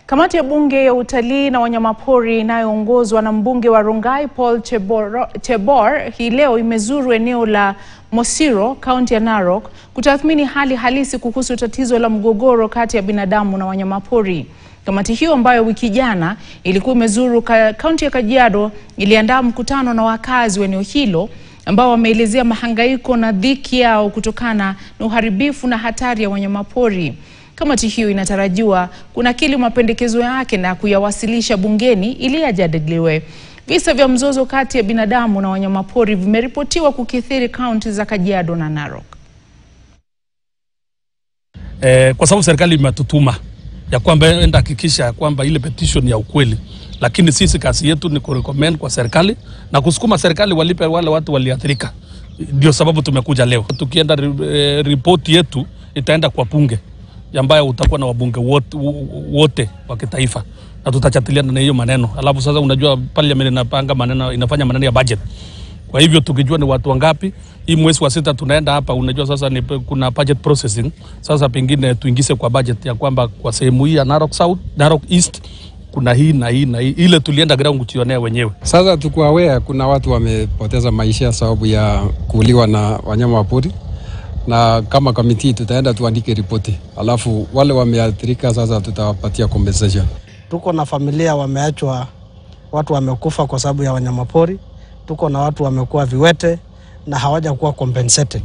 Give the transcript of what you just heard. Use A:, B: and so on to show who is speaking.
A: Kamati ya bunge ya utalii na wanyamapori inayoongozwa na mbunge wa Rongai Paul Chebor hii leo imezuru eneo la Mosiro, kaunti ya Narok, kutathmini hali halisi kuhusu tatizo la mgogoro kati ya binadamu na wanyamapori. Kamati hiyo ambayo wiki jana ilikuwa imezuru kaunti ya Kajiado iliandaa mkutano na wakazi wa eneo hilo ambao wameelezea mahangaiko na dhiki yao kutokana na uharibifu na hatari ya wanyamapori. Kamati hiyo inatarajiwa kunakili mapendekezo yake na kuyawasilisha bungeni ili yajadiliwe. Visa vya mzozo kati ya binadamu na wanyamapori vimeripotiwa kukithiri kaunti za Kajiado na Narok.
B: Kwa sababu serikali imetutuma ya kwamba enda hakikisha kwamba ile petition ya ukweli, lakini sisi kazi yetu ni kurecommend kwa serikali na kusukuma serikali walipe wale watu waliathirika. Ndio sababu tumekuja leo. Tukienda report yetu itaenda kwa bunge ambayo utakuwa na wabunge wote wa kitaifa na tutachatilia na hiyo maneno. Alafu sasa unajua parliament inapanga maneno, inafanya maneno ya budget. Kwa hivyo tukijua ni watu wangapi, hii mwezi wa 6 tunaenda hapa, unajua sasa ni kuna budget processing. Sasa pengine tuingize kwa budget ya kwamba kwa sehemu hii ya Narok South, Narok East kuna hii na hii na hii, ile tulienda ground kutionea wenyewe.
C: Sasa tuko aware kuna watu wamepoteza maisha sababu ya kuuliwa na wanyama wa pori. Na kama committee tutaenda tuandike ripoti. Alafu wale wameathirika sasa tutawapatia compensation.
D: Tuko na familia wameachwa, watu wamekufa kwa sababu ya wanyamapori. Tuko na watu wamekuwa viwete na hawajakuwa compensated.